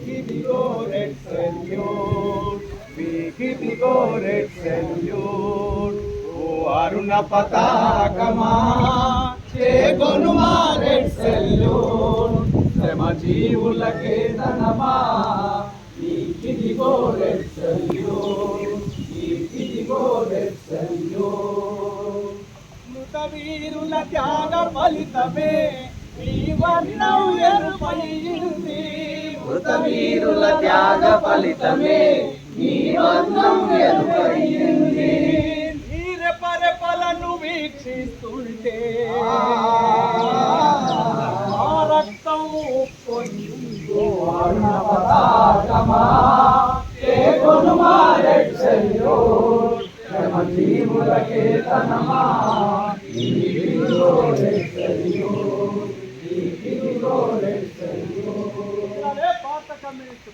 give you great salute. We give you great salute. ఓ అరుణ పతాకమా చేకొనుమా రెడ్ సెల్యూట్. శ్రమ జీవులకే ధనమా నీకిదిగో రెడ్ సెల్యూట్. నీకిదిగో రెడ్ సెల్యూట్. మృత వీరుల త్యాగ ఫలితమే ఈ వర్ణం ఎరుపైంది. మృత వీరుల త్యాగ ఫలితమే ఈ వర్ణం ఎరుపైంది. రెపరెపలను వీక్షిస్తుంటే ఆ రక్తం పొంగిందో. అరుణ పతాకమా చేకొనుమా రెడ్ సెల్యూట్. శ్రమ జీవులకే ధనమా నీకిదిగో రెడ్ సెల్యూట్. నీకిదిగో రెడ్ సెల్యూట్. పాత కమ్యూనిస్ట్